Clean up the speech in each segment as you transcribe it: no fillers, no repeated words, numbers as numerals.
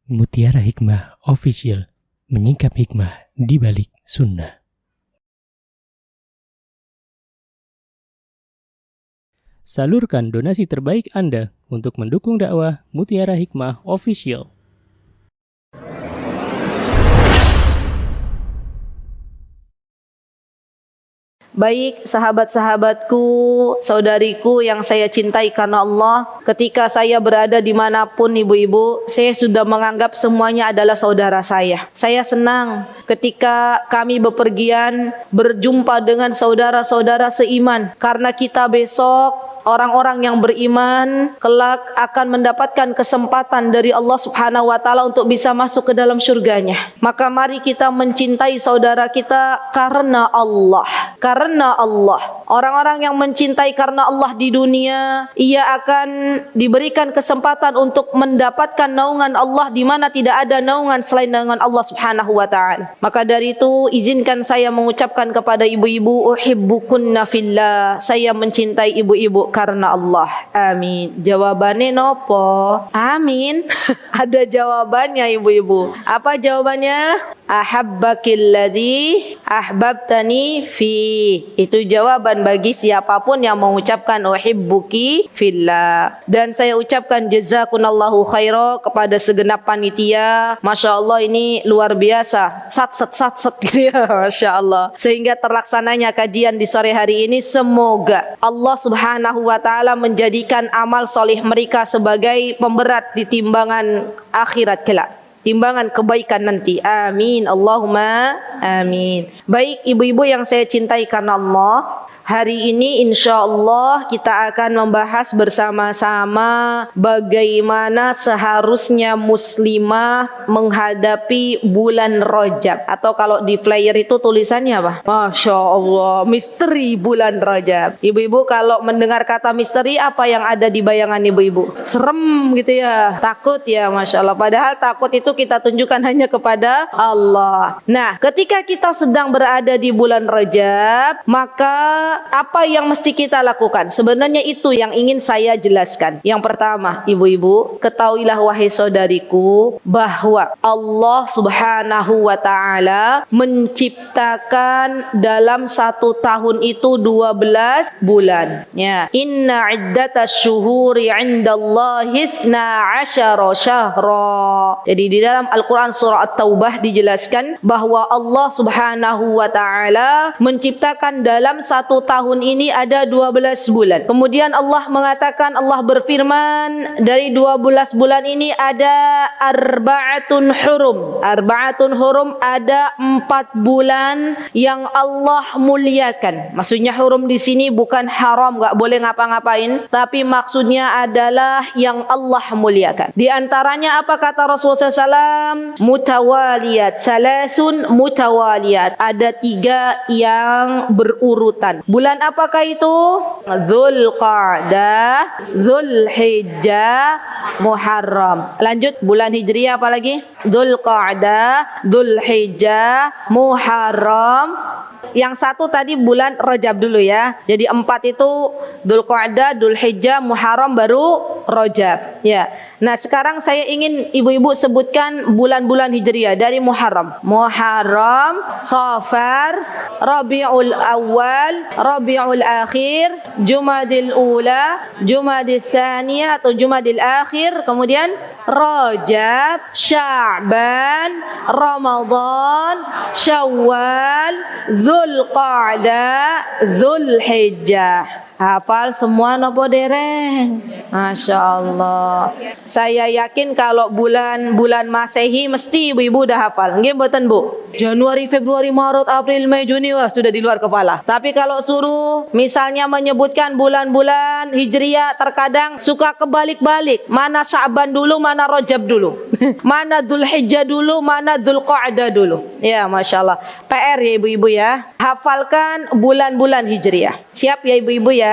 Mutiara Hikmah Official, menyingkap hikmah di balik sunnah. Salurkan donasi terbaik Anda untuk mendukung dakwah Mutiara Hikmah Official. Baik sahabat-sahabatku, saudariku yang saya cintai karena Allah, ketika saya berada dimanapun ibu-ibu, saya sudah menganggap semuanya adalah saudara saya. Saya senang ketika kami bepergian berjumpa dengan saudara-saudara seiman, karena kita besok orang-orang yang beriman kelak akan mendapatkan kesempatan dari Allah Subhanahu wa taala untuk bisa masuk ke dalam surganya. Maka mari kita mencintai saudara kita karena Allah. Karena Allah. Orang-orang yang mencintai karena Allah di dunia, ia akan diberikan kesempatan untuk mendapatkan naungan Allah di mana tidak ada naungan selain naungan Allah Subhanahu wa taala. Maka dari itu izinkan saya mengucapkan kepada ibu-ibu, uhibbukunna fillah. Saya mencintai ibu-ibu karena Allah. Amin. Jawabannya nopo? Amin. Ada jawabannya ibu-ibu. Apa jawabannya? Ahabbakilladzi ahbabtani fi. Itu jawaban bagi siapapun yang mengucapkan uhibbuki fillah. Dan saya ucapkan jazakunallahu khaira kepada segenap panitia. Masya Allah, ini luar biasa. Sat gitu ya. Masya Allah. Sehingga terlaksananya kajian di sore hari ini. Semoga Allah Subhanahu wa ta'ala menjadikan amal soleh mereka sebagai pemberat di timbangan akhirat kelak, timbangan kebaikan nanti. Amin. Allahumma amin. Baik ibu-ibu yang saya cintai karena Allah, hari ini insya Allah kita akan membahas bersama-sama bagaimana seharusnya muslimah menghadapi bulan Rajab. Atau kalau di flyer itu tulisannya apa? Masya Allah, misteri bulan Rajab. Ibu-ibu kalau mendengar kata misteri, apa yang ada di bayangan ibu-ibu? Serem gitu ya, takut ya, Masya Allah. Padahal takut itu kita tunjukkan hanya kepada Allah. Nah, ketika kita sedang berada di bulan Rajab, maka apa yang mesti kita lakukan? Sebenarnya itu yang ingin saya jelaskan. Yang pertama, ibu-ibu, ketahuilah wahai saudariku bahwa Allah Subhanahu wa ta'ala menciptakan dalam satu tahun itu 12 bulan. Ya. Inna iddatas syuhuri indallahi 12 syahra. Jadi di dalam Al-Quran surah At-Taubah dijelaskan bahwa Allah Subhanahu wa ta'ala menciptakan dalam satu tahun ini ada 12 bulan. Kemudian Allah mengatakan, Allah berfirman, dari 12 bulan ini ada arba'atun hurum. Arba'atun hurum, ada 4 bulan yang Allah muliakan. Maksudnya hurum di sini bukan haram, enggak boleh ngapa-ngapain, tapi maksudnya adalah yang Allah muliakan. Di antaranya apa kata Rasulullah SAW? Mutawaliyat, salasun mutawaliyat. Ada 3 yang berurutan. Bulan apakah itu? Dzulqa'dah, Dzulhijjah, Muharram. Lanjut, bulan Hijriah apa lagi? Dzulqa'dah, Dzulhijjah, Muharram. Yang satu tadi bulan Rajab dulu ya. Jadi 4 itu Dzulqa'dah, Dzulhijjah, Muharram, baru Rajab. Ya. Nah, sekarang saya ingin ibu-ibu sebutkan bulan-bulan Hijriah dari Muharram. Muharram, Safar, Rabiul Awal, Rabiul Akhir, Jumadil Ula, Jumadil Tsaniyah atau Jumadil Akhir, kemudian Rajab, Sya'ban, Ramadan, Syawal, Dzulqa'dah, Dzulhijjah. Hafal semua nopo dereng? Masya Allah. Saya yakin kalau bulan-bulan Masehi mesti ibu-ibu udah hafal. Nggih mboten Bu? Januari, Februari, Maret, April, Mei, Juni, wah sudah di luar kepala. Tapi kalau suruh misalnya menyebutkan bulan-bulan Hijriah, terkadang suka kebalik-balik. Mana Sya'ban dulu, mana Rajab dulu. Mana Dzulhijjah dulu, mana Dzulqa'dah dulu. Ya, Masya Allah. PR ya ibu-ibu ya. Hafalkan bulan-bulan Hijriah. Siap ya ibu-ibu ya?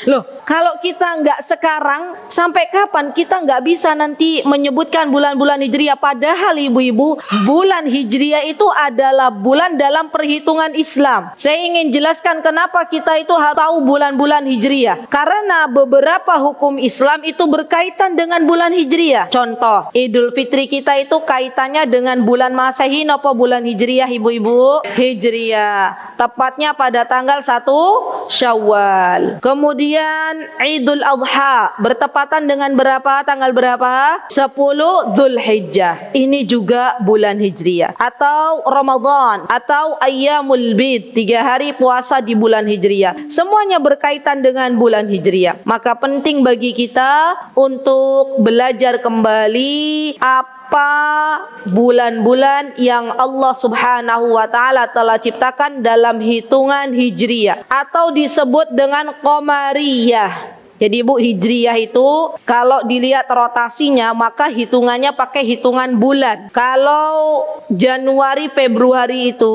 Loh, kalau kita nggak sekarang, sampai kapan kita nggak bisa nanti menyebutkan bulan-bulan Hijriah? Padahal ibu-ibu, bulan Hijriah itu adalah bulan dalam perhitungan Islam. Saya ingin jelaskan kenapa kita itu harus tahu bulan-bulan Hijriah. Karena beberapa hukum Islam itu berkaitan dengan bulan Hijriah. Contoh, Idul Fitri kita itu kaitannya dengan bulan Masehi apa bulan Hijriah, ibu-ibu? Hijriah. Tepatnya pada tanggal 1 Syawal. Kemudian Idul Adha bertepatan dengan berapa? Tanggal berapa? 10 Dzulhijjah. Ini juga bulan Hijriah. Atau Ramadan, atau Ayyamul Bid, 3 hari puasa di bulan Hijriah. Semuanya berkaitan dengan bulan Hijriah. Maka penting bagi kita untuk belajar kembali apa bulan-bulan yang Allah Subhanahu wa taala telah ciptakan dalam hitungan Hijriah atau disebut dengan Qamariyah. Jadi Bu, Hijriah itu kalau dilihat rotasinya maka hitungannya pakai hitungan bulan. Kalau Januari Februari itu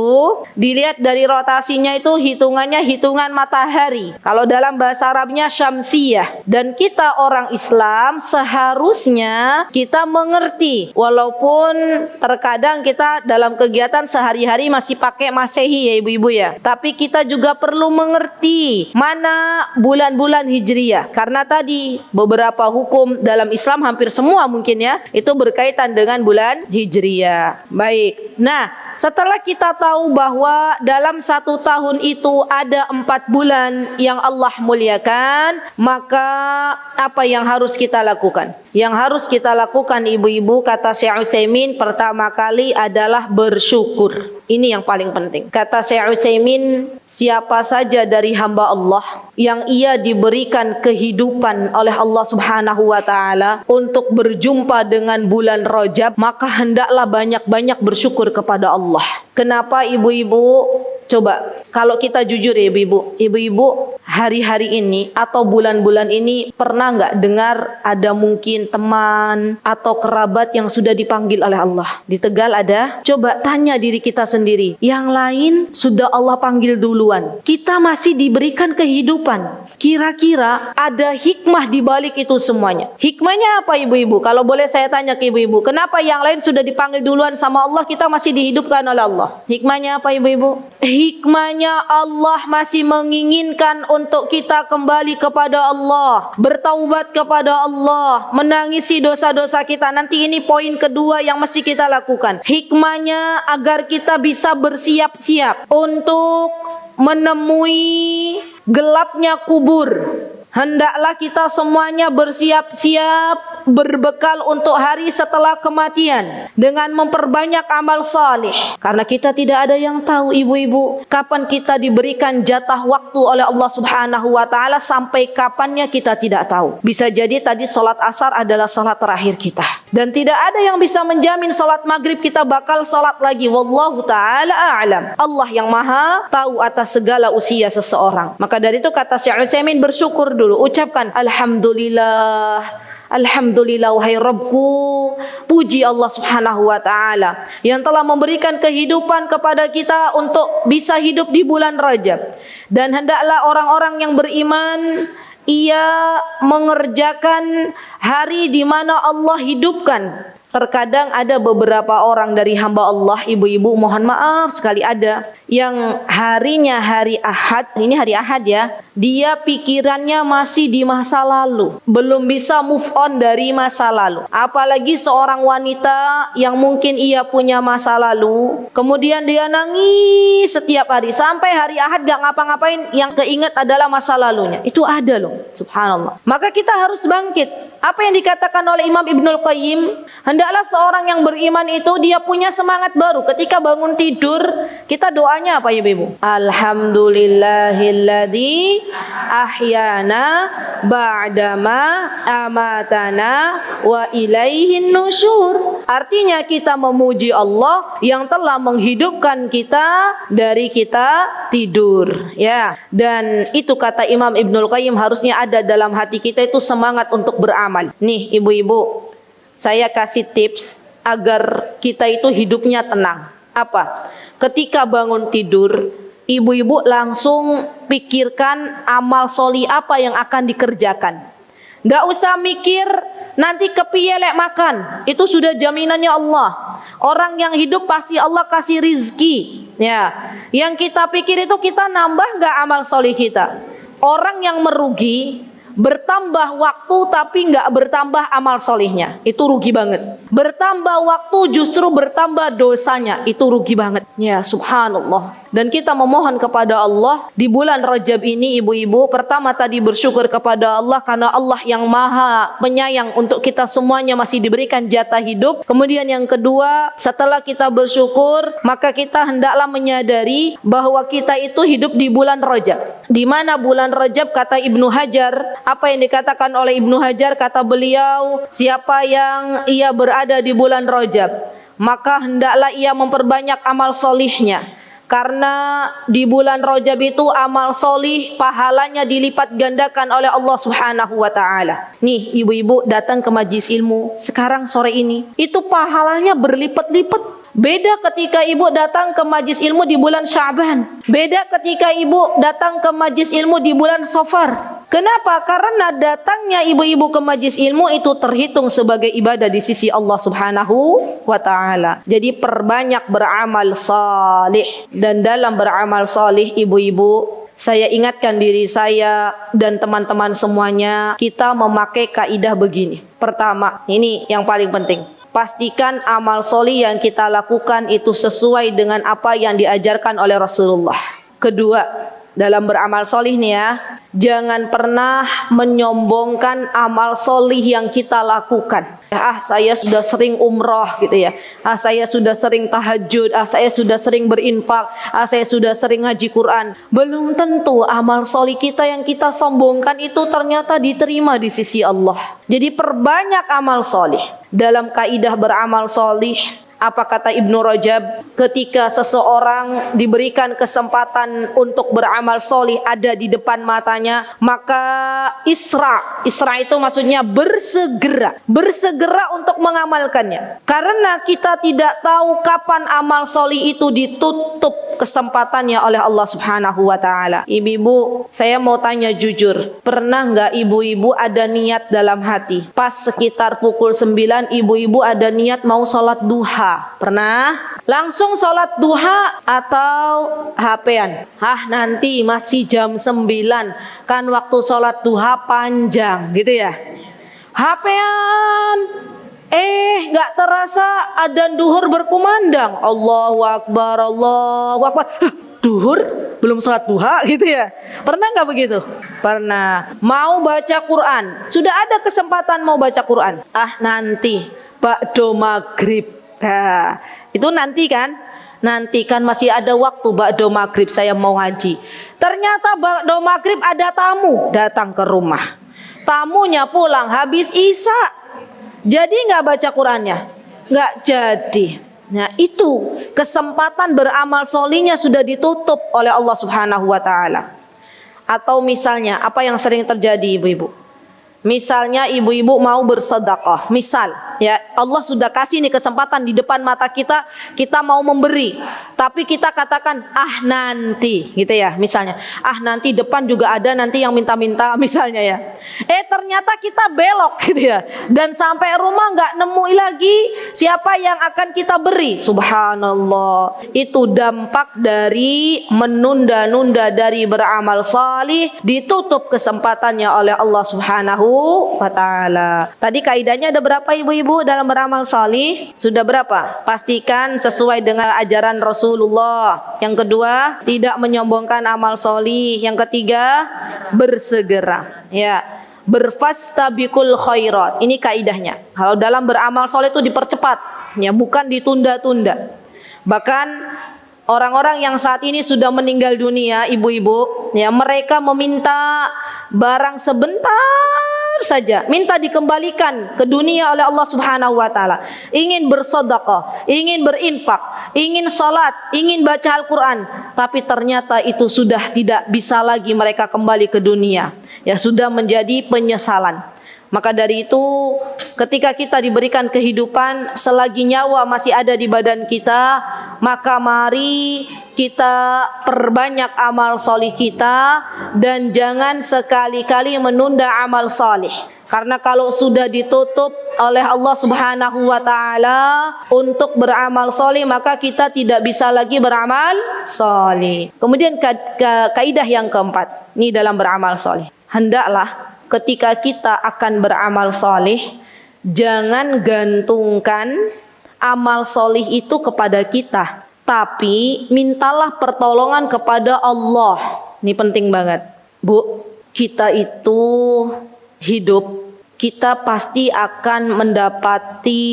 dilihat dari rotasinya itu hitungannya hitungan matahari. Kalau dalam bahasa Arabnya Syamsiyah. Dan kita orang Islam seharusnya kita mengerti, walaupun terkadang kita dalam kegiatan sehari-hari masih pakai Masehi ya ibu-ibu ya. Tapi kita juga perlu mengerti mana bulan-bulan Hijriah. Karena tadi beberapa hukum dalam Islam hampir semua mungkin ya itu berkaitan dengan bulan Hijriah. Baik. Nah, setelah kita tahu bahwa dalam 1 tahun itu ada 4 bulan yang Allah muliakan, maka apa yang harus kita lakukan? Yang harus kita lakukan ibu-ibu, kata Syekh Utsaimin, pertama kali adalah bersyukur. Ini yang paling penting. Kata Syekh Utsaimin, siapa saja dari hamba Allah yang ia diberikan kehidupan oleh Allah Subhanahu wa taala untuk berjumpa dengan bulan Rajab, maka hendaklah banyak-banyak bersyukur kepada Allah. Kenapa ibu-ibu? Coba kalau kita jujur ya ibu-ibu, hari-hari ini atau bulan-bulan ini pernah nggak dengar ada mungkin teman atau kerabat yang sudah dipanggil oleh Allah? Di Tegal ada? Coba tanya diri kita sendiri. Yang lain sudah Allah panggil duluan. Kita masih diberikan kehidupan. Kira-kira ada hikmah di balik itu semuanya. Hikmahnya apa ibu-ibu? Kalau boleh saya tanya ke ibu-ibu, kenapa yang lain sudah dipanggil duluan sama Allah, kita masih dihidupkan oleh Allah? Hikmahnya apa ibu-ibu? Hikmahnya Allah masih menginginkan untuk kita kembali kepada Allah, bertaubat kepada Allah, menangisi dosa-dosa kita. Nanti ini poin kedua yang mesti kita lakukan. Hikmahnya agar kita bisa bersiap-siap untuk menemui gelapnya kubur. Hendaklah kita semuanya bersiap-siap berbekal untuk hari setelah kematian dengan memperbanyak amal salih. Karena kita tidak ada yang tahu ibu-ibu kapan kita diberikan jatah waktu oleh Allah Subhanahu wa taala, sampai kapannya kita tidak tahu. Bisa jadi tadi salat asar adalah salat terakhir kita. Dan tidak ada yang bisa menjamin salat maghrib kita bakal salat lagi. Wallahu taala a'lam. Allah yang maha tahu atas segala usia seseorang. Maka dari itu kata Syekh Utsaimin, bersyukur dulu, ucapkan alhamdulillah. Alhamdulillah wahai Rabbku, puji Allah Subhanahu wa taala yang telah memberikan kehidupan kepada kita untuk bisa hidup di bulan Rajab. Dan hendaklah orang-orang yang beriman ia mengerjakan hari di mana Allah hidupkan. Terkadang ada beberapa orang dari hamba Allah, ibu-ibu, mohon maaf sekali, ada yang harinya hari Ahad, ini hari Ahad ya, dia pikirannya masih di masa lalu, belum bisa move on dari masa lalu. Apalagi seorang wanita yang mungkin ia punya masa lalu, kemudian dia nangis setiap hari, sampai hari Ahad gak ngapa-ngapain, yang keinget adalah masa lalunya. Itu ada loh, subhanallah. Maka kita harus bangkit. Apa yang dikatakan oleh Imam Ibnul Qayyim, hendaklah seorang yang beriman itu dia punya semangat baru ketika bangun tidur. Kita doanya apa ya ibu? Alhamdulillahilladzi ahyana ba'dama amatana wa ilaihin nusyur. Artinya kita memuji Allah yang telah menghidupkan kita dari kita tidur, ya. Dan itu kata Imam Ibnul Qayyim harusnya ada dalam hati kita itu semangat untuk beramal. Nih ibu-ibu, saya kasih tips agar kita itu hidupnya tenang. Apa? Ketika bangun tidur, ibu-ibu langsung pikirkan amal soli apa yang akan dikerjakan. Nggak usah mikir nanti kepiye lek makan, itu sudah jaminannya Allah. Orang yang hidup pasti Allah kasih rizki. Ya, yang kita pikir itu kita nambah nggak amal soli kita. Orang yang merugi bertambah waktu tapi nggak bertambah amal solihnya, itu rugi banget. Bertambah waktu justru bertambah dosanya, itu rugi banget. Ya subhanallah. Dan kita memohon kepada Allah di bulan Rajab ini, ibu-ibu, pertama tadi bersyukur kepada Allah karena Allah yang maha penyayang untuk kita semuanya masih diberikan jatah hidup. Kemudian yang kedua, setelah kita bersyukur, maka kita hendaklah menyadari bahwa kita itu hidup di bulan Rajab. Di mana bulan Rajab, kata Ibnu Hajar, apa yang dikatakan oleh Ibnu Hajar, kata beliau, siapa yang ia berada di bulan Rajab, maka hendaklah ia memperbanyak amal solihnya. Karena di bulan Rajab itu amal solih pahalanya dilipat gandakan oleh Allah Subhanahu wa ta'ala. Nih ibu-ibu datang ke majlis ilmu sekarang sore ini, itu pahalanya berlipat-lipat. Beda ketika ibu datang ke majlis ilmu di bulan Sya'ban. Beda ketika ibu datang ke majlis ilmu di bulan Safar. Kenapa? Karena datangnya ibu-ibu ke majlis ilmu itu terhitung sebagai ibadah di sisi Allah Subhanahu wa ta'ala. Jadi perbanyak beramal salih. Dan dalam beramal salih, ibu-ibu, saya ingatkan diri saya dan teman-teman semuanya, kita memakai kaidah begini. Pertama, ini yang paling penting. Pastikan amal solih yang kita lakukan itu sesuai dengan apa yang diajarkan oleh Rasulullah. Kedua, dalam beramal solih nih ya, jangan pernah menyombongkan amal solih yang kita lakukan. Saya sudah sering umroh gitu ya. Saya sudah sering tahajud. Saya sudah sering berinfak. Saya sudah sering ngaji Quran. Belum tentu amal solih kita yang kita sombongkan itu ternyata diterima di sisi Allah. Jadi perbanyak amal solih. Dalam kaidah beramal solih, apa kata Ibnu Rajab? Ketika seseorang diberikan kesempatan untuk beramal solih ada di depan matanya, maka isra itu maksudnya bersegera untuk mengamalkannya. Karena kita tidak tahu kapan amal solih itu ditutup kesempatannya oleh Allah Subhanahu wa ta'ala. Ibu-ibu, saya mau tanya jujur, pernah nggak ibu-ibu ada niat dalam hati, pas sekitar pukul 9 ibu-ibu ada niat mau sholat duha? Pernah? Langsung sholat duha atau HP-an? Nanti masih jam 9, kan waktu sholat duha panjang gitu ya. HP-an, nggak terasa adzan duhur berkumandang. Allahu Akbar, Allahu Akbar. Duhur belum sholat duha gitu ya. Pernah nggak begitu? Pernah. Mau baca Quran, sudah ada kesempatan mau baca Quran. Nanti ba'do maghrib. Itu nanti kan masih ada waktu ba'do maghrib saya mau ngaji. Ternyata ba'do maghrib ada tamu datang ke rumah. Tamunya pulang habis isya. Jadi nggak baca Qurannya? Nggak jadi. Nah itu kesempatan beramal solihnya sudah ditutup oleh Allah Subhanahu wa ta'ala. Atau misalnya apa yang sering terjadi ibu-ibu? Misalnya ibu-ibu mau bersedekah, misal ya, Allah sudah kasih nih kesempatan di depan mata kita, kita mau memberi, tapi kita katakan nanti gitu ya, misalnya nanti depan juga ada nanti yang minta-minta misalnya ya. Ternyata kita belok gitu ya, dan sampai rumah nggak nemu lagi siapa yang akan kita beri. Subhanallah, itu dampak dari menunda-nunda dari beramal salih, ditutup kesempatannya oleh Allah Subhanahu wa ta'ala. Tadi kaidahnya ada berapa ibu-ibu dalam beramal salih? Sudah berapa? Pastikan sesuai dengan ajaran Rasulullah. Yang kedua, tidak menyombongkan amal salih. Yang ketiga, bersegera. Ya, berfastabiqul khairat. Ini kaidahnya. Kalau dalam beramal salih itu dipercepat, ya, bukan ditunda-tunda. Bahkan orang-orang yang saat ini sudah meninggal dunia, ibu-ibu, ya, mereka meminta barang sebentar saja, minta dikembalikan ke dunia oleh Allah Subhanahu wa ta'ala. Ingin bersedekah, ingin berinfak, ingin salat, ingin baca Al-Quran, tapi ternyata itu sudah tidak bisa lagi mereka kembali ke dunia. Ya, sudah menjadi penyesalan. Maka dari itu ketika kita diberikan kehidupan, selagi nyawa masih ada di badan kita, maka mari kita perbanyak amal solih kita dan jangan sekali-kali menunda amal solih. Karena kalau sudah ditutup oleh Allah Subhanahu wa taala untuk beramal soleh, maka kita tidak bisa lagi beramal soleh. Kemudian kaidah yang keempat, ini dalam beramal soleh. Hendaklah ketika kita akan beramal soleh, jangan gantungkan amal soleh itu kepada kita, tapi mintalah pertolongan kepada Allah. Ini penting banget, Bu. Kita itu hidup, kita pasti akan mendapati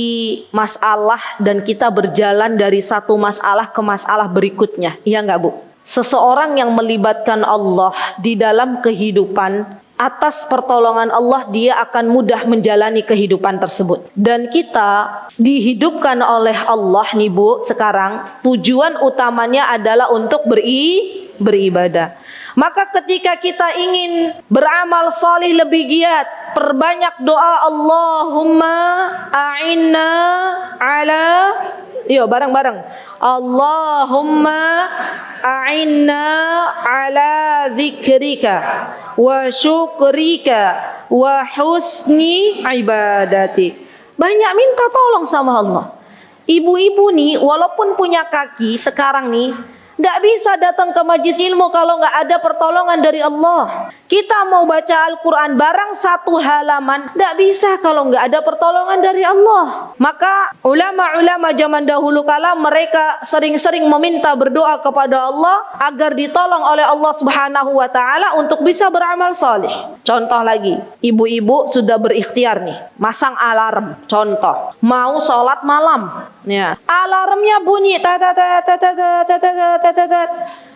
masalah dan kita berjalan dari satu masalah ke masalah berikutnya. Iya enggak, Bu? Seseorang yang melibatkan Allah di dalam kehidupan, atas pertolongan Allah dia akan mudah menjalani kehidupan tersebut. Dan kita dihidupkan oleh Allah nih, Bu, sekarang tujuan utamanya adalah untuk beribadah. Maka ketika kita ingin beramal salih lebih giat, perbanyak doa Allahumma a'inna ala, yuk bareng-bareng, Allahumma a'inna ala dzikrika wa syukrika wa husni ibadati. Banyak minta tolong sama Allah. Ibu-ibu nih walaupun punya kaki sekarang nih, nggak bisa datang ke majelis ilmu kalau nggak ada pertolongan dari Allah. Kita mau baca Al-Quran barang satu halaman, nggak bisa kalau nggak ada pertolongan dari Allah. Maka ulama-ulama zaman dahulu kala mereka sering-sering meminta berdoa kepada Allah agar ditolong oleh Allah Subhanahu wa taala untuk bisa beramal saleh. Contoh lagi, ibu-ibu sudah berikhtiar nih, masang alarm. Contoh, mau sholat malam, ya, alarmnya bunyi,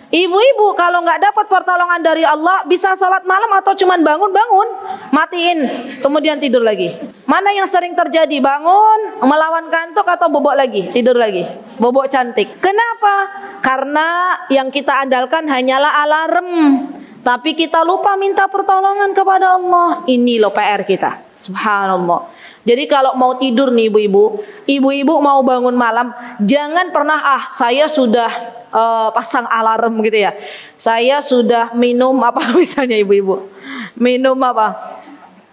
ibu-ibu kalau nggak dapat pertolongan dari Allah bisa sholat malam atau cuman bangun-bangun, matiin, kemudian tidur lagi. Mana yang sering terjadi? Bangun, melawan kantuk atau bobok lagi, tidur lagi, bobok cantik. Kenapa? Karena yang kita andalkan hanyalah alarm, tapi kita lupa minta pertolongan kepada Allah. Ini loh PR kita, subhanallah. Jadi kalau mau tidur nih ibu-ibu mau bangun malam, jangan pernah saya sudah pasang alarm gitu ya. Saya sudah minum apa misalnya ibu-ibu? Minum apa?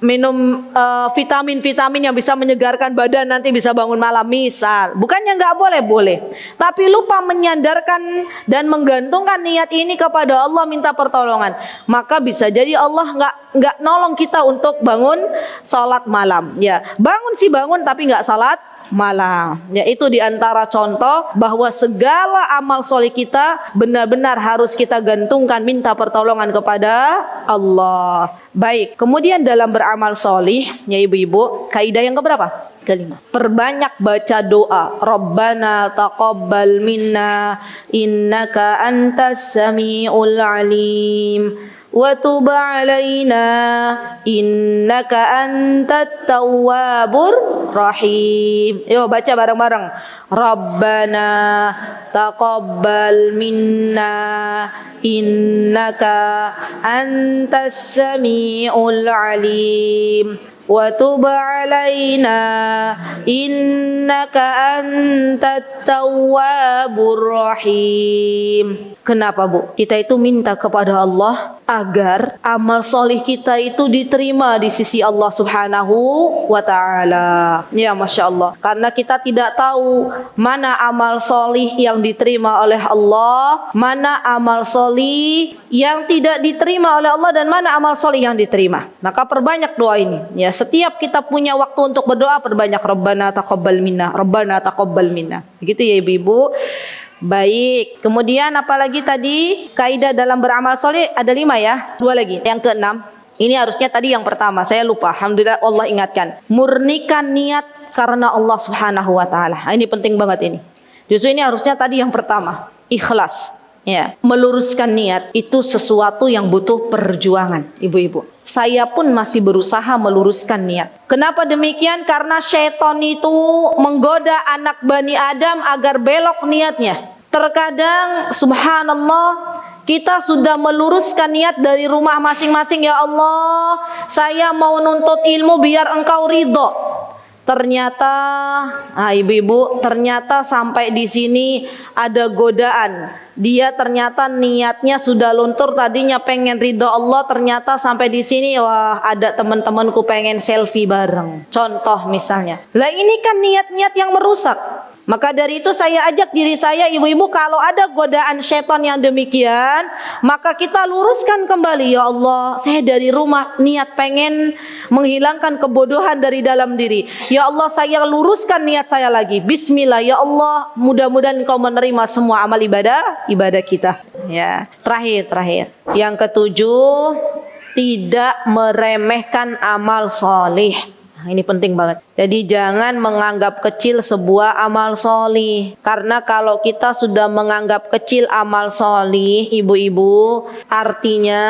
Minum vitamin-vitamin yang bisa menyegarkan badan nanti bisa bangun malam misal. Bukannya nggak boleh, boleh. Tapi lupa menyandarkan dan menggantungkan niat ini kepada Allah minta pertolongan. Maka bisa jadi Allah nggak nolong kita untuk bangun sholat malam. Ya, bangun sih bangun tapi nggak sholat malam. Ya, itu diantara contoh bahwa segala amal soleh kita benar-benar harus kita gantungkan minta pertolongan kepada Allah. Baik, kemudian dalam beramal soleh, ya ibu-ibu, kaidah yang keberapa? Kelima. Perbanyak baca doa. Rabbana taqabbal minna innaka antas samiul alim. Wa tub alaina innaka antat tawwabur rahim. Yuk baca bareng-bareng. Rabbana taqabbal minna innaka antas samiul alim. Wa tub alaina innaka antat tawwabur rahim. Kenapa, Bu? Kita itu minta kepada Allah agar amal soleh kita itu diterima di sisi Allah Subhanahu wa ta'ala. Ya, Masya Allah. Karena kita tidak tahu mana amal soleh yang diterima oleh Allah, mana amal soleh yang tidak diterima oleh Allah, dan mana amal soleh yang diterima. Maka perbanyak doa ini. Ya, setiap kita punya waktu untuk berdoa, perbanyak Rabbana taqabbal minna, Rabbana taqabbal minna. Begitu ya ibu-ibu. Baik, kemudian apalagi tadi kaidah dalam beramal soleh ada 5 ya, 2 lagi. Yang keenam, ini harusnya tadi yang pertama, saya lupa. Alhamdulillah Allah ingatkan. Murnikan niat karena Allah Subhanahu wa ta'ala. Ini penting banget ini. Justru ini harusnya tadi yang pertama, ikhlas. Ya, meluruskan niat itu sesuatu yang butuh perjuangan, ibu-ibu. Saya pun masih berusaha meluruskan niat. Kenapa demikian? Karena syaitan itu menggoda anak Bani Adam agar belok niatnya. Terkadang subhanallah Kita sudah meluruskan niat dari rumah masing-masing. Ya Allah, saya mau nuntut ilmu biar Engkau ridho. Ternyata, ibu-ibu, ternyata sampai di sini ada godaan. Dia ternyata niatnya sudah luntur, tadinya pengen ridho Allah, ternyata sampai di sini, wah, ada teman-temanku pengen selfie bareng. Contoh misalnya. Lah ini kan niat-niat yang merusak. Maka dari itu saya ajak diri saya, ibu-ibu, kalau ada godaan setan yang demikian, maka kita luruskan kembali. Ya Allah, saya dari rumah niat pengen menghilangkan kebodohan dari dalam diri. Ya Allah, saya luruskan niat saya lagi. Bismillah, ya Allah, mudah-mudahan Engkau menerima semua amal ibadah kita. Ya, terakhir. Yang ketujuh, tidak meremehkan amal solih. Ini penting banget. Jadi jangan menganggap kecil sebuah amal solih. Karena kalau kita sudah menganggap kecil amal solih, ibu-ibu, artinya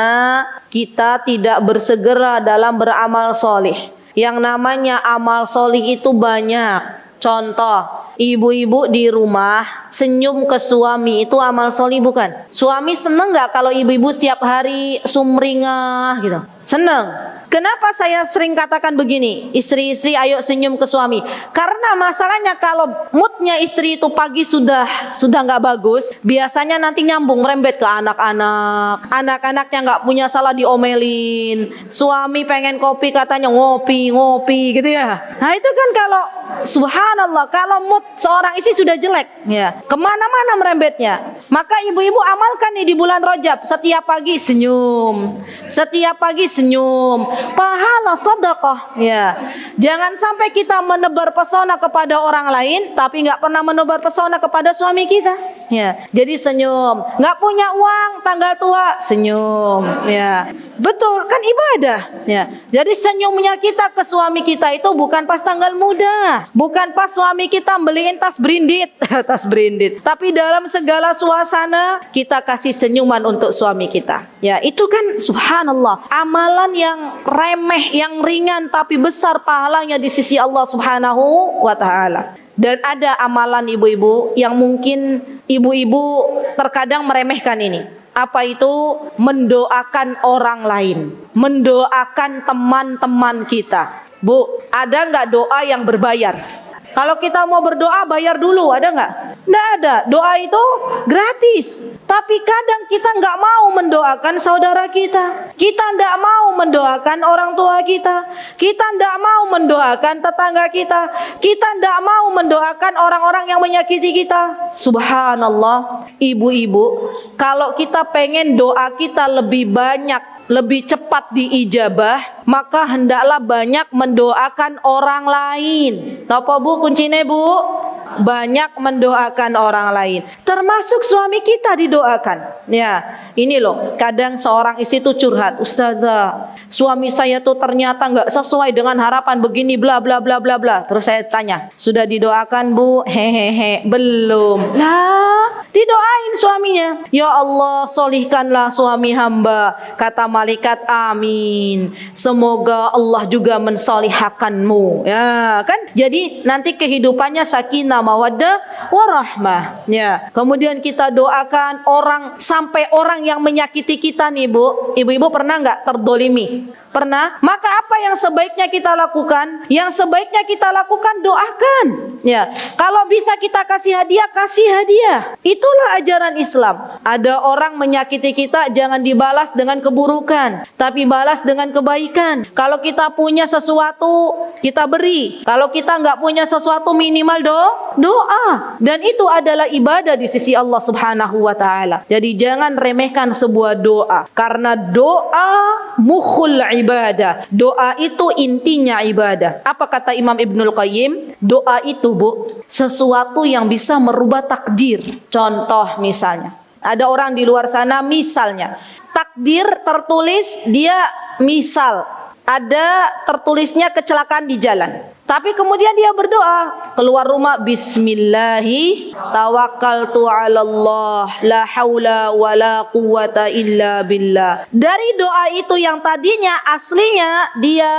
kita tidak bersegera dalam beramal solih. Yang namanya amal solih itu banyak. Contoh, ibu-ibu di rumah senyum ke suami, itu amal solih bukan? Suami seneng gak kalau ibu-ibu setiap hari sumringah gitu? Seneng. Kenapa saya sering katakan begini, istri-istri ayo senyum ke suami? Karena masalahnya kalau moodnya istri itu pagi sudah nggak bagus, biasanya nanti nyambung merembet ke anak-anak. Anak-anaknya nggak punya salah diomelin. Suami pengen kopi katanya ngopi gitu ya. Nah itu kan kalau subhanallah, kalau mood seorang istri sudah jelek, ya kemana-mana merembetnya. Maka ibu-ibu amalkan nih di bulan Rajab, setiap pagi senyum, pahala sedekah. Ya, jangan sampai kita menebar pesona kepada orang lain, tapi nggak pernah menebar pesona kepada suami kita. Ya, jadi senyum. Nggak punya uang, tanggal tua, senyum. Ya, betul kan ibadah. Ya, jadi senyumnya kita ke suami kita itu bukan pas tanggal muda, bukan pas suami kita beliin tas branded, tapi dalam segala suasana kita kasih senyuman untuk suami kita. Ya, itu kan subhanallah, amalan yang remeh, yang ringan tapi besar pahalanya di sisi Allah Subhanahu wa taala. Dan ada amalan ibu-ibu yang mungkin ibu-ibu terkadang meremehkan ini. Apa itu? Mendoakan orang lain, mendoakan teman-teman kita. Bu, ada nggak doa yang berbayar? Kalau kita mau berdoa bayar dulu, ada nggak? Nggak ada. Doa itu gratis. Tapi kadang kita nggak mau mendoakan saudara kita. Kita nggak mau mendoakan orang tua kita. Kita nggak mau mendoakan tetangga kita. Kita nggak mau mendoakan orang-orang yang menyakiti kita. Subhanallah, ibu-ibu, kalau kita pengen doa kita lebih banyak, lebih cepat diijabah, maka hendaklah banyak mendoakan orang lain. Apa bu kuncinya bu? Banyak mendoakan orang lain, termasuk suami kita didoakan. Ya, ini loh, kadang seorang istri itu curhat, Ustazah, suami saya tuh ternyata nggak sesuai dengan harapan begini, bla bla bla bla bla. Terus saya tanya, sudah didoakan bu? Hehehe, belum. Nah, didoain suaminya. Ya Allah, solihkanlah suami hamba. Kata malaikat, amin. Semoga Allah juga mensolihkanmu. Ya, kan? Jadi nanti kehidupannya sakinah, mawaddah, warahmah. Ya. Kemudian kita doakan orang, sampai orang yang menyakiti kita nih bu. Ibu-ibu pernah nggak terdolimi? Pernah? Maka apa yang sebaiknya kita lakukan? Yang sebaiknya kita lakukan, doakan. Ya, kalau bisa kita kasih hadiah. Itulah ajaran Islam. Ada orang menyakiti kita, jangan dibalas dengan keburukan, tapi balas dengan kebaikan. Kalau kita punya sesuatu, kita beri. Kalau kita nggak punya sesuatu, minimal doa. Dan itu adalah ibadah di sisi Allah Subhanahu wa taala. Jadi jangan remehkan sebuah doa, karena doa mukhul ibadah. Doa itu intinya ibadah. Apa kata Imam Ibnul Qayyim? Doa itu bu, sesuatu yang bisa merubah takdir. Contoh misalnya, ada orang di luar sana, misalnya takdir tertulis dia, misal ada tertulisnya kecelakaan di jalan. Tapi kemudian dia berdoa, keluar rumah, Bismillahi tawakkaltu 'alallah la haula wala quwata illa billah. Dari doa itu yang tadinya aslinya dia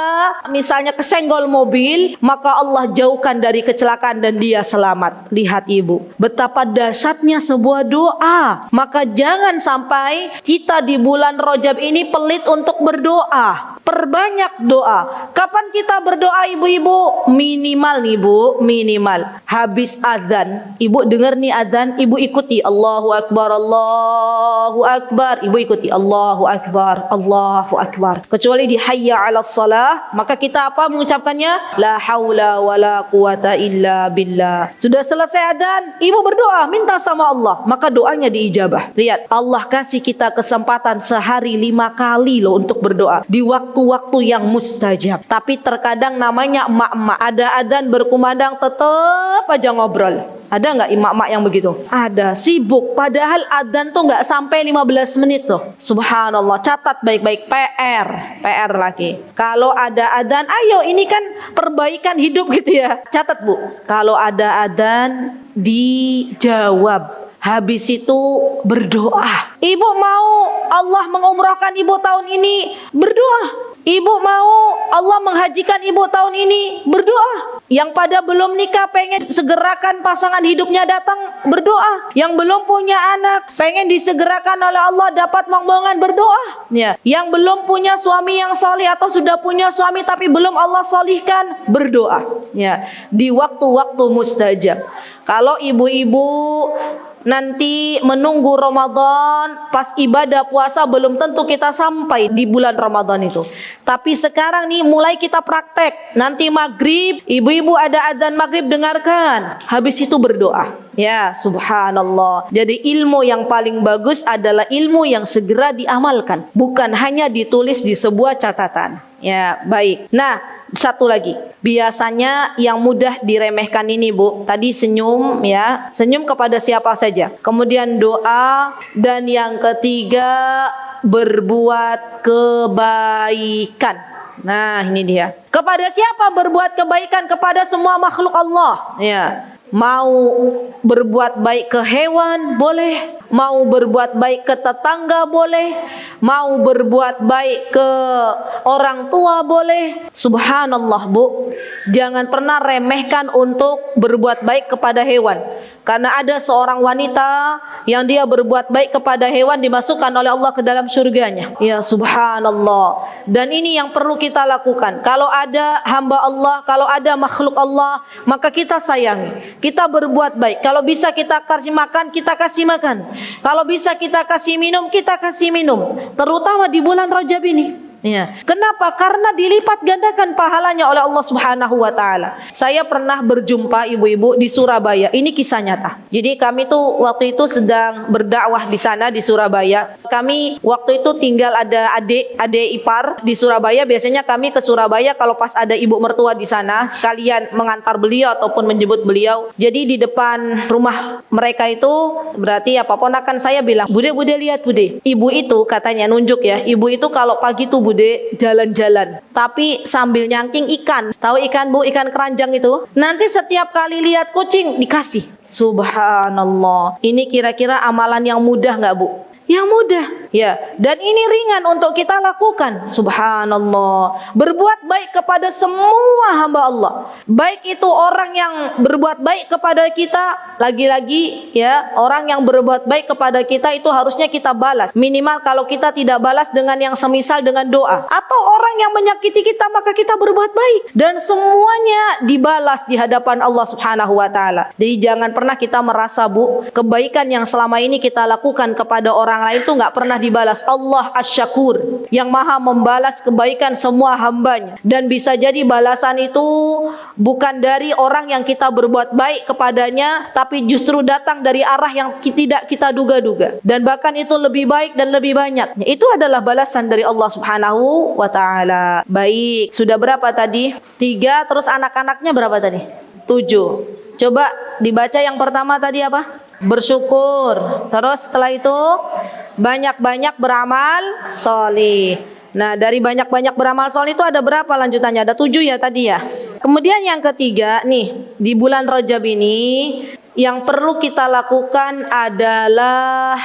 misalnya kesenggol mobil, maka Allah jauhkan dari kecelakaan dan dia selamat. Lihat ibu, betapa dahsyatnya sebuah doa. Maka jangan sampai kita di bulan Rajab ini pelit untuk berdoa. Perbanyak doa. Kapan kita berdoa ibu-ibu? Minimal nih bu, minimal habis azan. Ibu dengar nih azan, ibu ikuti Allahu Akbar, Allahu Akbar. Ibu ikuti Allahu Akbar, Allahu Akbar. Kecuali di hayya 'alas shalah, maka kita apa mengucapkannya? La haula wala quwata illa billah. Sudah selesai azan, ibu berdoa, minta sama Allah, maka doanya diijabah. Lihat, Allah kasih kita kesempatan sehari 5 kali loh untuk berdoa di waktu-waktu yang mustajab. Tapi terkadang namanya emak-emak, ada adzan berkumandang tetap aja ngobrol. Ada nggak emak-emak yang begitu? Ada, sibuk. Padahal adzan tuh nggak sampai 15 menit loh. Subhanallah, catat baik-baik. PR lagi. Kalau ada adzan, ayo ini kan perbaikan hidup gitu ya. Catat bu. Kalau ada adzan dijawab. Habis itu berdoa. Ibu mau Allah mengumrahkan ibu tahun ini, berdoa. Ibu mau Allah menghajikan ibu tahun ini, berdoa. Yang pada belum nikah pengen segerakan pasangan hidupnya datang, berdoa. Yang belum punya anak pengen disegerakan oleh Allah dapat momongan, berdoa. Ya. Yang belum punya suami yang salih atau sudah punya suami tapi belum Allah salihkan, berdoa. Ya. Di waktu-waktu mustajab. Kalau ibu-ibu nanti menunggu Ramadan, pas ibadah puasa belum tentu kita sampai di bulan Ramadan itu. Tapi sekarang nih mulai kita praktek. Nanti maghrib, ibu-ibu ada adzan maghrib, dengarkan. Habis itu berdoa. Ya, subhanallah. Jadi ilmu yang paling bagus adalah ilmu yang segera diamalkan, bukan hanya ditulis di sebuah catatan. Ya, baik. Nah, satu lagi, biasanya yang mudah diremehkan ini bu, tadi senyum ya, senyum kepada siapa saja, kemudian doa, dan yang ketiga berbuat kebaikan. Nah ini dia, kepada siapa berbuat kebaikan? Kepada semua makhluk Allah ya. Mau berbuat baik ke hewan boleh, mau berbuat baik ke tetangga boleh, mau berbuat baik ke orang tua boleh. Subhanallah bu, jangan pernah remehkan untuk berbuat baik kepada hewan. Karena ada seorang wanita yang dia berbuat baik kepada hewan, dimasukkan oleh Allah ke dalam surganya. Ya subhanallah. Dan ini yang perlu kita lakukan. Kalau ada hamba Allah, kalau ada makhluk Allah, maka kita sayangi. Kita berbuat baik. Kalau bisa kita kasih makan, kita kasih makan. Kalau bisa kita kasih minum, kita kasih minum. Terutama di bulan Rajab ini. Ya. Kenapa? Karena dilipat gandakan pahalanya oleh Allah Subhanahu wa taala. Saya pernah berjumpa ibu-ibu di Surabaya. Ini kisah nyata. Jadi kami tuh waktu itu sedang berdakwah di sana di Surabaya. Kami waktu itu tinggal ada adik ipar di Surabaya. Biasanya kami ke Surabaya kalau pas ada ibu mertua di sana, sekalian mengantar beliau ataupun menjemput beliau. Jadi di depan rumah mereka itu berarti apa, ponakan saya bilang, "Bude lihat Bude." Ibu itu katanya nunjuk ya. Ibu itu kalau pagi tuh Bude jalan-jalan, tapi sambil nyangking ikan. Tahu ikan bu, ikan keranjang itu? Nanti setiap kali lihat kucing dikasih. Subhanallah. Ini kira-kira amalan yang mudah nggak bu? Yang mudah ya, dan ini ringan untuk kita lakukan. Subhanallah. Berbuat baik kepada semua hamba Allah, baik itu orang yang berbuat baik kepada kita, lagi-lagi ya, orang yang berbuat baik kepada kita itu harusnya kita balas. Minimal kalau kita tidak balas dengan yang semisal dengan doa, atau orang yang menyakiti kita, maka kita berbuat baik, dan semuanya dibalas di hadapan Allah Subhanahu wa taala. Jadi jangan pernah kita merasa bu, kebaikan yang selama ini kita lakukan kepada orang lain itu nggak pernah dibalas. Allah Asy-Syakur, yang maha membalas kebaikan semua hambanya, dan bisa jadi balasan itu bukan dari orang yang kita berbuat baik kepadanya, tapi justru datang dari arah yang tidak kita duga-duga, dan bahkan itu lebih baik dan lebih banyak. Itu adalah balasan dari Allah Subhanahu wa taala. Baik, sudah berapa tadi? 3, terus anak-anaknya berapa tadi? 7. Coba dibaca yang pertama tadi apa? Bersyukur. Terus setelah itu banyak-banyak beramal sholih. Nah dari banyak-banyak beramal sholih itu ada berapa lanjutannya? Ada 7 ya tadi ya. Kemudian yang ketiga nih, di bulan Rajab ini yang perlu kita lakukan adalah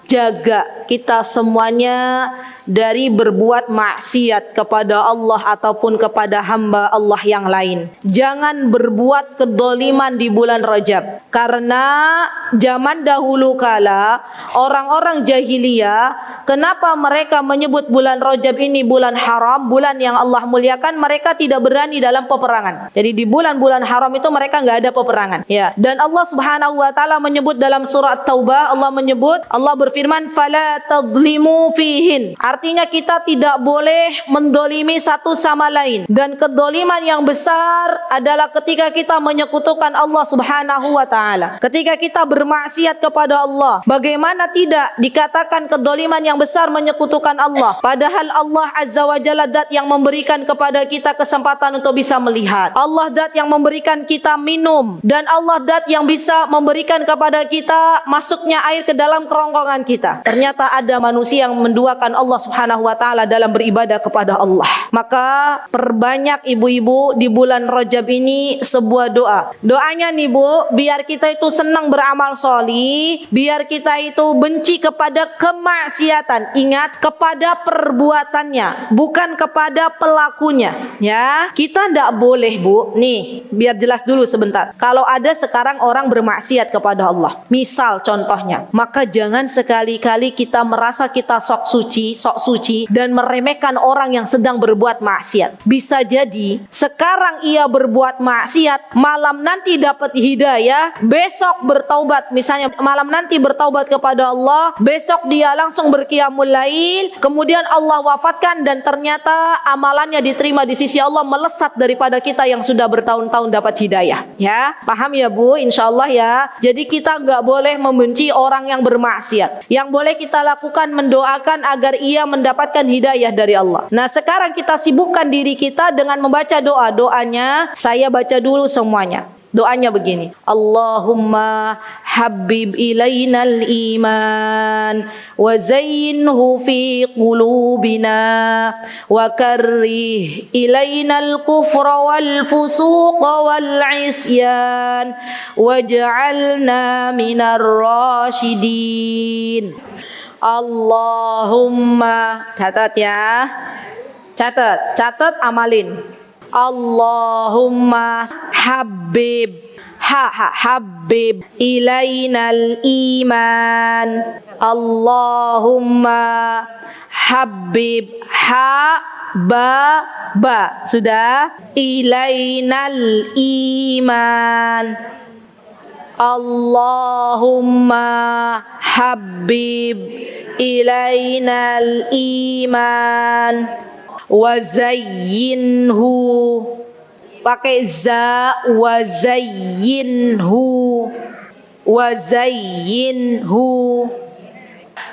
jaga kita semuanya dari berbuat maksiat kepada Allah ataupun kepada hamba Allah yang lain. Jangan berbuat kedoliman di bulan Rajab, karena zaman dahulu kala orang-orang jahiliyah, kenapa mereka menyebut bulan Rajab ini bulan haram, bulan yang Allah muliakan? Mereka tidak berani dalam peperangan. Jadi di bulan-bulan haram itu mereka nggak ada peperangan. Ya, dan Allah Subhanahu wa taala menyebut dalam surat Taubah, Allah berfirman, "Fala tadlimu fihin." Artinya kita tidak boleh mendolimi satu sama lain. Dan kedoliman yang besar adalah ketika kita menyekutukan Allah Subhanahu wa ta'ala. Ketika kita bermaksiat kepada Allah. Bagaimana tidak dikatakan kedoliman yang besar menyekutukan Allah? Padahal Allah Azza wa Jalla dat yang memberikan kepada kita kesempatan untuk bisa melihat. Allah dat yang memberikan kita minum. Dan Allah dat yang bisa memberikan kepada kita masuknya air ke dalam kerongkongan kita. Ternyata ada manusia yang menduakan Allah Subhanahu wa taala dalam beribadah kepada Allah. Maka perbanyak ibu-ibu di bulan Rajab ini sebuah doa. Doanya nih Bu, biar kita itu senang beramal sholih, biar kita itu benci kepada kemaksiatan. Ingat, kepada perbuatannya, bukan kepada pelakunya. Ya, kita tidak boleh Bu. Nih, biar jelas dulu sebentar. Kalau ada sekarang orang bermaksiat kepada Allah, misal contohnya, maka jangan sekali-kali kita merasa kita sok suci dan meremehkan orang yang sedang berbuat maksiat. Bisa jadi sekarang ia berbuat maksiat, malam nanti dapat hidayah, besok bertaubat, misalnya malam nanti bertaubat kepada Allah, besok dia langsung berqiyamul lail, kemudian Allah wafatkan dan ternyata amalannya diterima di sisi Allah melesat daripada kita yang sudah bertahun-tahun dapat hidayah. Ya, paham ya Bu? Insyaallah ya. Jadi kita nggak boleh membenci orang yang bermaksiat. Yang boleh kita lakukan mendoakan agar ia mendapatkan hidayah dari Allah. Nah, sekarang kita sibukkan diri kita dengan membaca doa. Doanya saya baca dulu semuanya. Doanya begini. Allahumma habib ilainal iman wa zayyinhu fi qulubina wa karrih ilainal kufra wal fusuqa wal isyan waj'alna minar rasyidin. Allahumma, catat ya, catat amalin. Allahumma habib habib ilainal iman. Allahumma habib ba sudah, ilainal iman. Allahumma habib ilainal iman wa zayyinhu, pakai za, wa zayyinhu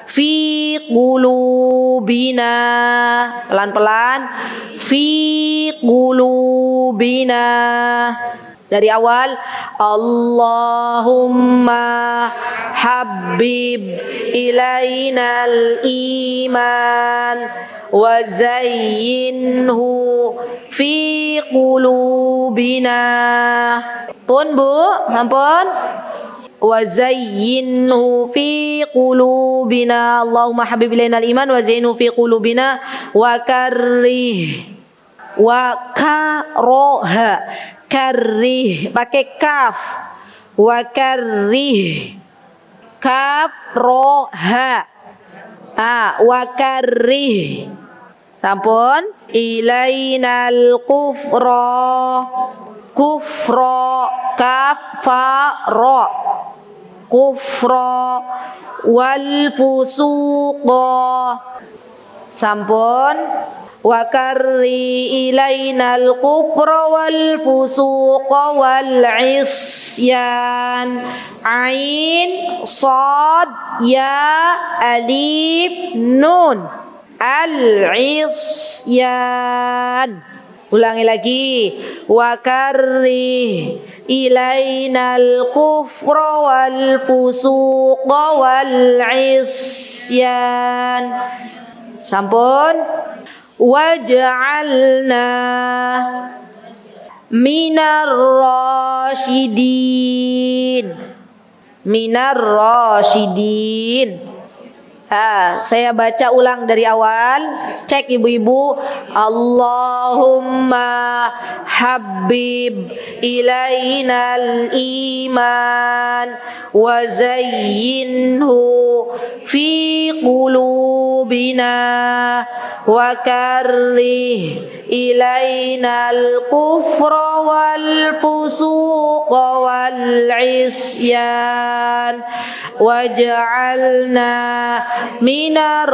fi qulubina, pelan-pelan, fi qulubina. Dari awal, Allahumma habib ilainal iman wa zayyinhu fi qulubina. Pun Bu, ampun. Wa zayyinhu fi qulubina. Allahumma habib ilainal iman wa zayyinhu fi qulubina wa karrih wa karoha, karrih pakai kaf, wa karrih kaf roha, wa karrih, sampun, ilainal kufra kaf fa ro, kufra wal fusuqa, sampun, wa karri ilainal kufra wal fusuqa wal isyan. Ain sad ya alif nun, al isyan. Ulangi lagi, wa karri ilainal kufra wal fusuqa wal isyan. Sampun. Waj'alna minar rasyidin. Minar rasyidin. Saya baca ulang dari awal. Cek ibu-ibu. Allahumma habib ilainal iman wa zayyinhu fi qulubina wa karrih ilainal kufra wal fusuqa wal isyan waj'alna minar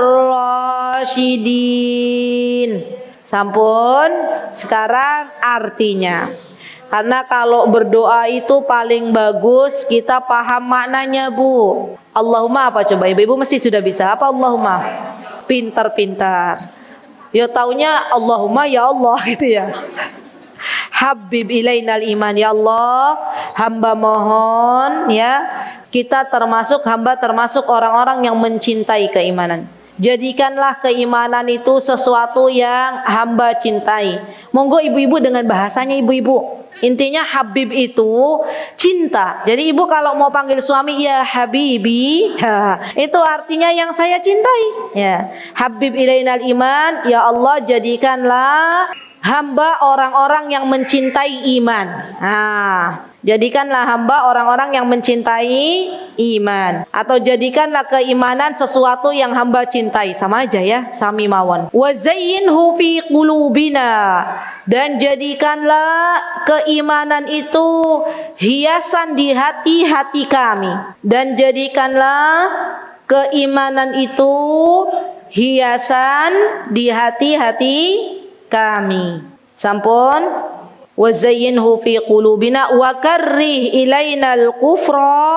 rasyidin. Sampun. Sekarang artinya. Karena kalau berdoa itu paling bagus kita paham maknanya, Bu. Allahumma apa coba? Ibu-ibu mesti sudah bisa. Apa Allahumma? Pintar-pintar. Ya taunya Allahumma ya Allah gitu ya. Habib ilainal iman, ya Allah, hamba mohon ya, kita termasuk orang-orang yang mencintai keimanan. Jadikanlah keimanan itu sesuatu yang hamba cintai. Monggo ibu-ibu dengan bahasanya ibu-ibu. Intinya Habib itu cinta. Jadi ibu kalau mau panggil suami ya Habibi, itu artinya yang saya cintai. Ya, Habib ilainal iman, ya Allah jadikanlah hamba orang-orang yang mencintai iman. Jadikanlah hamba orang-orang yang mencintai iman. Atau jadikanlah keimanan sesuatu yang hamba cintai. Sama aja ya, sami mawon. Wa zayyinhu fi qulubina. Dan jadikanlah keimanan itu hiasan di hati-hati kami. Dan jadikanlah keimanan itu hiasan di hati-hati kami. Sampun. Wa zayyinhu fi qulubina wa karrih ilainal kufra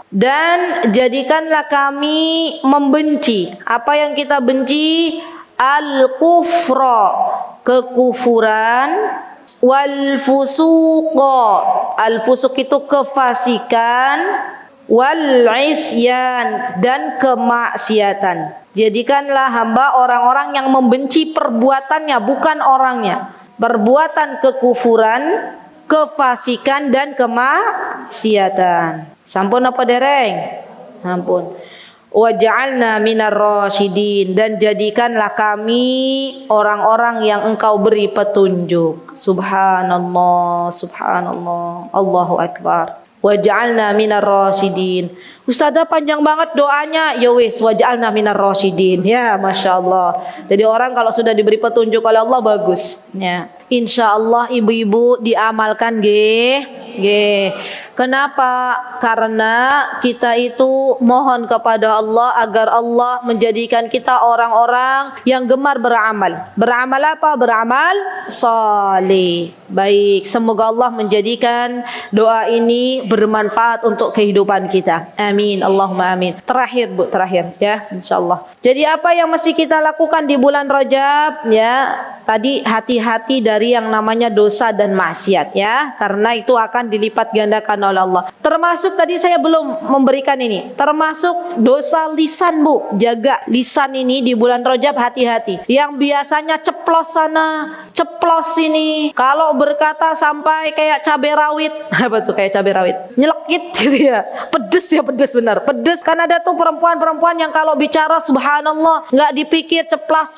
dan jadikanlah kami membenci. Apa yang kita benci? Al-kufra, kekufuran, wal fusuqa, al-fusuq itu kefasikan, wal isyan, dan kemaksiatan. Jadikanlah hamba orang-orang yang membenci perbuatannya, bukan orangnya. Perbuatan kekufuran, kefasikan, dan kemaksiatan. Sampun apa dereng? Sampun. Waj'alna minar rasyidin, dan jadikanlah kami orang-orang yang Engkau beri petunjuk. Subhanallah, subhanallah, Allahu akbar. Waj'alna minar rasyidin. Ustazah panjang banget doanya. Ya wis, waj'alna minar rasyidin. Ya, Masya Allah. Jadi orang kalau sudah diberi petunjuk oleh Allah bagus ya. Insya Allah ibu-ibu diamalkan nggih. Kenapa? Karena kita itu mohon kepada Allah agar Allah menjadikan kita orang-orang yang gemar beramal. Beramal apa? Beramal saleh. Baik, semoga Allah menjadikan doa ini bermanfaat untuk kehidupan kita. Amin, Allahumma amin. Terakhir Bu, terakhir ya, insyaallah. Jadi apa yang mesti kita lakukan di bulan Rajab ya? Tadi hati-hati dari yang namanya dosa dan maksiat ya, karena itu akan dilipat gandakan oleh Allah. Termasuk tadi saya belum memberikan ini, termasuk dosa lisan Bu. Jaga lisan ini di bulan Rajab, hati-hati. Yang biasanya ceplos sana, ceplos sini. Kalau berkata sampai kayak cabai rawit, apa tuh kayak cabai rawit? Nyelekit gitu ya. Pedes ya, pedes benar. Pedes, kan ada tuh perempuan-perempuan yang kalau bicara subhanallah nggak dipikir ceplos,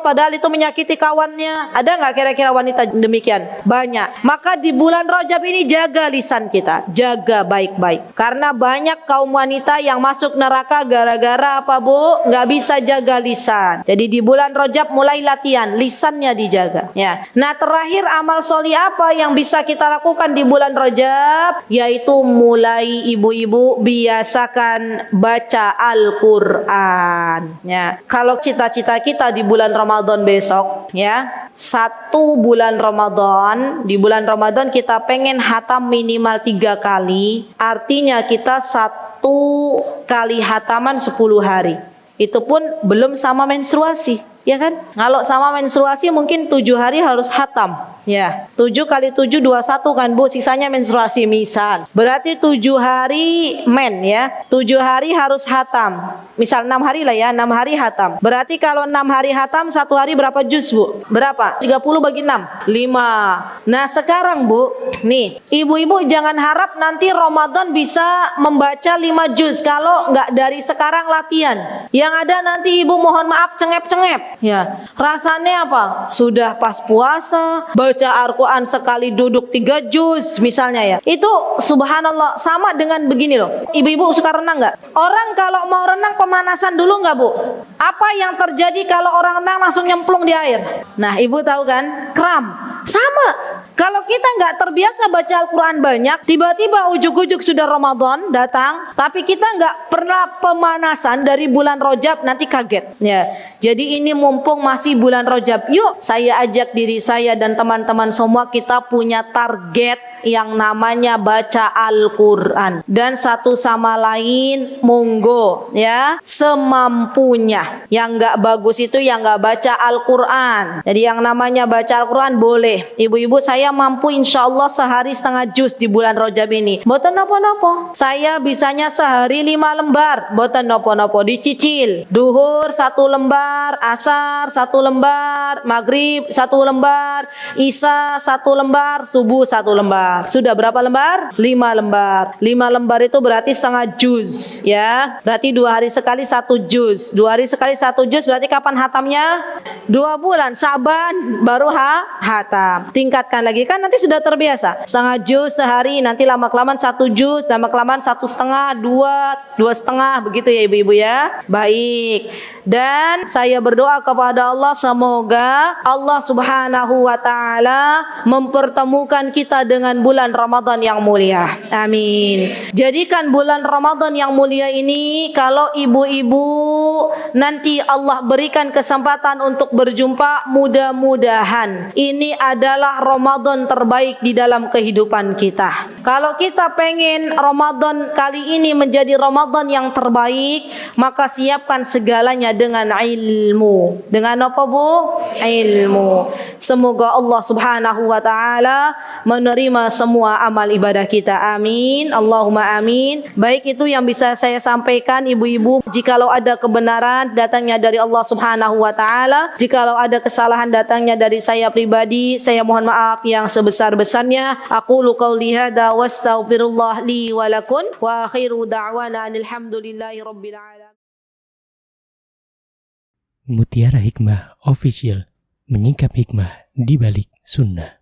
padahal itu menyakiti kawannya. Ada nggak kira-kira wanita demikian? Banyak. Maka di bulan Rajab ini jaga lisan kita, jaga baik-baik. Karena banyak kaum wanita yang masuk neraka gara-gara apa Bu? Nggak bisa jaga lisan. Jadi di bulan Rajab mulai latihan, lisannya dijaga. Ya. Nah terakhir amal sholih apa yang bisa kita lakukan di bulan Rajab? Yaitu mulai ibu-ibu biasakan baca Al-Quran. Ya. Kalau cita-cita kita di bulan Ramadan besok, ya. 1 bulan Ramadan, di bulan Ramadan kita pengen hatam minimal 3 kali. Artinya kita 1 kali hataman 10 hari. Itu pun belum sama menstruasi ya kan? Kalau sama menstruasi mungkin 7 hari harus hatam. Ya, 7 kali 7 21 kan Bu, sisanya menstruasi misal. Berarti 7 hari ya. 7 hari harus hatam. Misal 6 hari lah ya, 6 hari hatam. Berarti kalau 6 hari hatam, 1 hari berapa juz Bu? Berapa? 30 bagi 6, 5. Nah sekarang Bu, nih ibu-ibu jangan harap nanti Ramadan bisa membaca 5 juz kalau nggak dari sekarang latihan. Yang ada nanti ibu mohon maaf cengep-cengep. Ya, rasanya apa? Sudah pas puasa, baca Al-Quran sekali duduk 3 juz misalnya ya. Itu subhanallah sama dengan begini loh. Ibu-ibu suka renang nggak? Orang kalau mau renang pemanasan dulu nggak Bu? Apa yang terjadi kalau orang renang langsung nyemplung di air? Nah ibu tahu kan? Kram. Sama. Kalau kita nggak terbiasa baca Al-Quran banyak, tiba-tiba ujuk-ujuk sudah Ramadan datang, tapi kita nggak pernah pemanasan dari bulan Rajab, nanti kaget. Ya, jadi ini mumpung masih bulan Rajab, yuk saya ajak diri saya dan teman-teman semua kita punya target yang namanya baca Al-Quran, dan satu sama lain monggo ya semampunya. Yang nggak bagus itu yang nggak baca Al-Quran. Jadi yang namanya baca Al-Quran boleh. Ibu-ibu saya mampu insya Allah sehari setengah juz di bulan Rajab ini. Boten nopo-nopo. Saya bisanya sehari 5 lembar. Boten nopo-nopo, dicicil. Duhur 1 lembar, asar 1 lembar, maghrib 1 lembar, isya 1 lembar, subuh 1 lembar. Sudah berapa lembar? 5 lembar. 5 lembar itu berarti setengah juz ya. Berarti 2 hari sekali 1 juz. 2 hari sekali 1 juz berarti kapan hatamnya? 2 bulan. Syaban baru hatam. Tingkatkan lagi kan nanti sudah terbiasa. Setengah juz sehari, nanti lama-kelamaan 1 juz, lama-kelamaan 1,5, 2, 2,5 begitu ya ibu-ibu ya. Baik. Dan saya berdoa kepada Allah semoga Allah Subhanahu wa taala mempertemukan kita dengan bulan Ramadan yang mulia. Amin. Jadikan bulan Ramadan yang mulia ini kalau ibu-ibu nanti Allah berikan kesempatan untuk berjumpa, mudah-mudahan ini adalah Ramadan terbaik di dalam kehidupan kita. Kalau kita pengen Ramadan kali ini menjadi Ramadan yang terbaik, maka siapkan segalanya dengan ilmu. Dengan apa Bu? Ilmu. Semoga Allah Subhanahu wa taala menerima semua amal ibadah kita. Amin. Allahumma amin. Baik, itu yang bisa saya sampaikan ibu-ibu. Jikalau ada kebenaran datangnya dari Allah Subhanahu wa taala, jikalau ada kesalahan datangnya dari saya pribadi, saya mohon maaf yang sebesar-besarnya. Aqulu qouli hadza wastaghfirullah li wa lakum wa akhiru da'wana alhamdulillahi rabbil alamin. Mutiara Hikmah Official, menyingkap hikmah di balik sunnah.